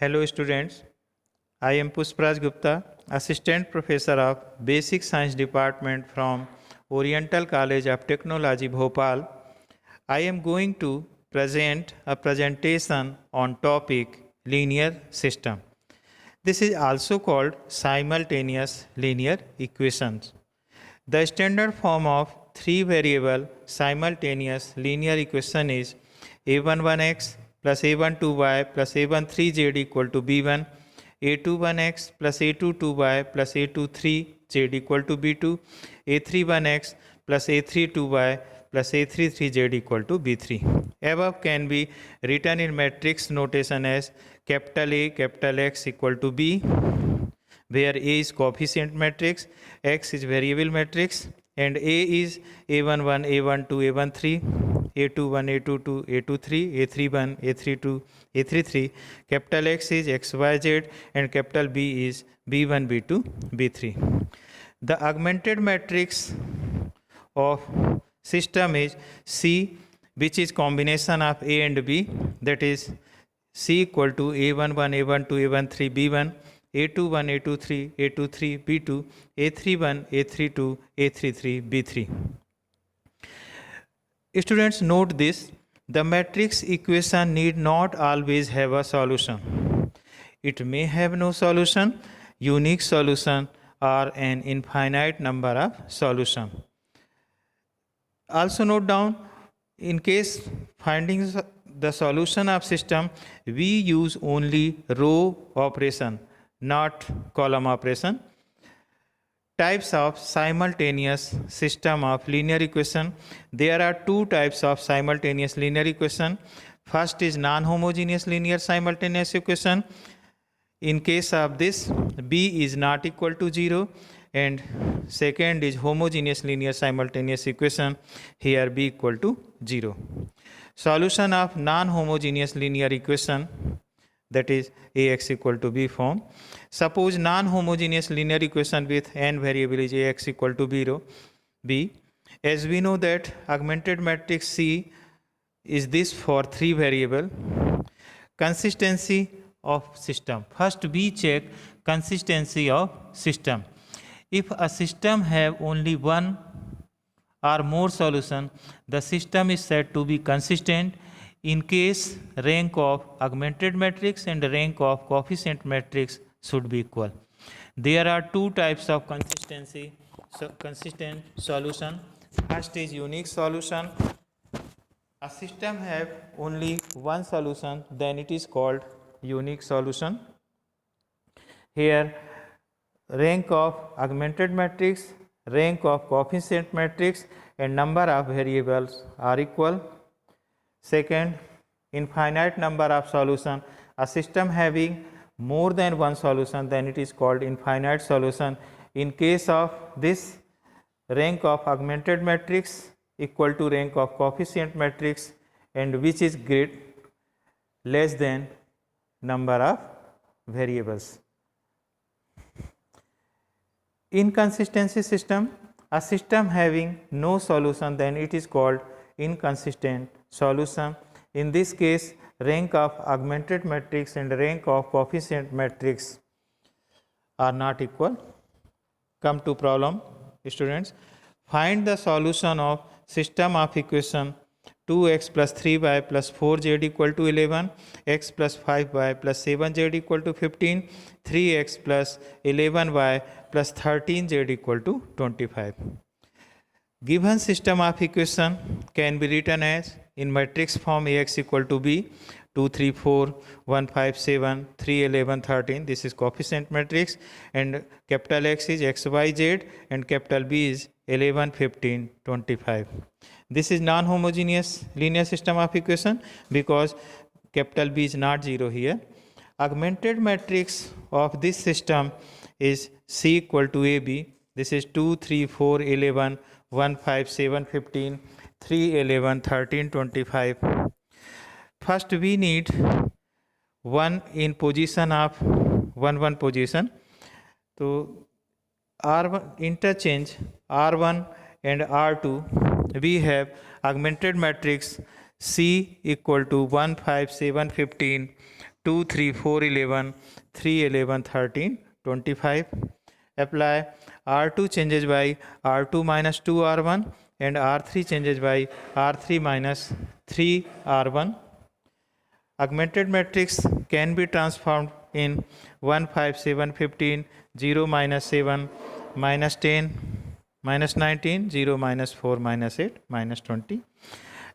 Hello students, I am Pushpraj Gupta, Assistant Professor of Basic Science Department from Oriental College of Technology, Bhopal. I am going to present a presentation on topic linear system. This is also called simultaneous linear equations. The standard form of three variable simultaneous linear equation is a11x plus a12y plus a13z equal to b1, a21x plus a22y plus a23z equal to b2, a31x plus a32y plus a33z equal to b3. Above can be written in matrix notation as capital A, capital X equal to B, where A is coefficient matrix, X is variable matrix, and A is A11, A12, A13, A21, A22, A23, A31, A32, A33. Capital X is XYZ and capital B is B1, B2, B3. The augmented matrix of system is C, which is combination of A and B, that is C equal to A11, A12, A13, B1, A21, A23, A23, B2, A31, A32, A33, B3. Students, note this, the matrix equation need not always have a solution. It may have no solution, unique solution, or an infinite number of solutions. Also note down, in case finding the solution of system, we use only row operation, not column operation. Types of simultaneous system of linear equation. There are two types of simultaneous linear equation. First is non-homogeneous linear simultaneous equation. In case of this, b is not equal to 0, and second is homogeneous linear simultaneous equation. Here b equal to 0. Solution of non-homogeneous linear equation, that is Ax equal to b form. Suppose non-homogeneous linear equation with n variable is Ax equal to b. As we know that augmented matrix C is this for three variable. Consistency of system. First we check consistency of system. If a system have only one or more solution, the system is said to be consistent. In case rank of augmented matrix and rank of coefficient matrix should be equal. There are two types of consistent solution. First is unique solution. A system have only one solution, then it is called unique solution. Here rank of augmented matrix, rank of coefficient matrix, and number of variables are equal. Second, infinite number of solution. A system having more than one solution, then it is called infinite solution. In case of this, rank of augmented matrix equal to rank of coefficient matrix, and which is less than number of variables. Inconsistency system. A system having no solution, then it is called inconsistent solution. In this case, rank of augmented matrix and rank of coefficient matrix are not equal. Come to problem, students. Find the solution of system of equation 2x plus 3y plus 4z equal to 11, x plus 5y plus 7z equal to 15, 3x plus 11y plus 13z equal to 25. Given system of equation can be written as in matrix form Ax equal to b, 2, 3, 4, 1, 5, 7, 3, 11, 13. This is coefficient matrix, and capital X is x, y, z, and capital B is 11, 15, 25. This is non-homogeneous linear system of equation because capital B is not 0 here. Augmented matrix of this system is C equal to AB. This is 2, 3, 4, 11, 1, 5, 7, 15, 3, 11, 13, 25. First we need 1 in position of 1 position. So R1 interchange R1 and R2, we have augmented matrix C equal to 1, 5, 7, 15, 2, 3, 4, 11, 3, 11, 13, 25. Apply R2 changes by R2 minus 2 R1 and R3 changes by R3 minus 3 R1. Augmented matrix can be transformed in 1, 5, 7, 15, 0, minus 7, minus 10, minus 19, 0, minus 4, minus 8, minus 20.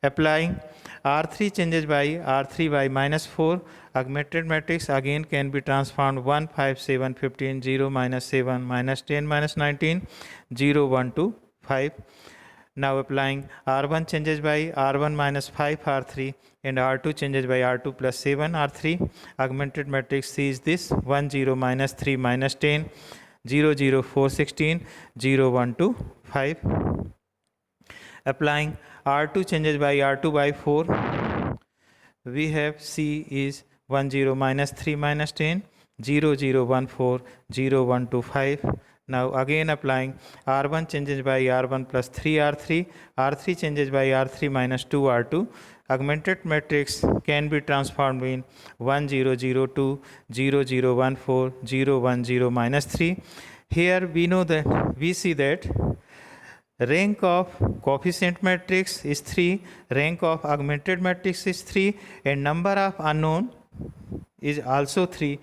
Applying R3 changes by R3 by minus 4, augmented matrix again can be transformed 1, 5, 7, 15, 0, minus 7, minus 10, minus 19, 0, 1, 2, 5. Now applying R1 changes by R1 minus 5 R3 and R2 changes by R2 plus 7 R3. Augmented matrix sees this 1, 0, minus 3, minus 10, 0, 0, 4, 16, 0, 1, 2, 5. Applying R2 changes by R2 by 4. We have C is 1, 0, minus 3, minus 10, 0, 0, 1, 4, 0, 1, 2, 5. Now again applying R1 changes by R1 plus 3 R3, R3 changes by R3 minus 2 R2. Augmented matrix can be transformed in 1, 0, 0, 2, 0, 0, 1, 4, 0, 1, 0, minus 3. Here we see that rank of coefficient matrix is 3, rank of augmented matrix is 3, and number of unknown is also 3.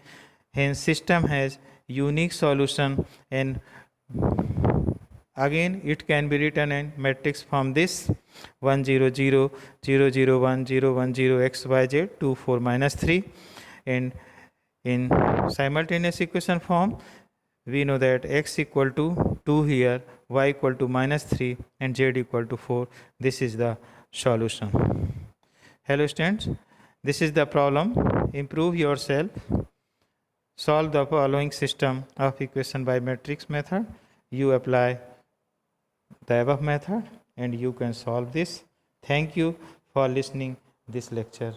Hence system has unique solution, and again it can be written in matrix from this 1, 0, 0, 0, 0, 1, 0, 1, 0, x, y, z, 2, 4, minus 3. And in simultaneous equation form, we know that x equal to 2 here, y equal to minus 3, and z equal to 4. This is the solution. Hello students, this is the problem. Improve yourself. Solve the following system of equation by matrix method. You apply the above method and you can solve this. Thank you for listening this lecture.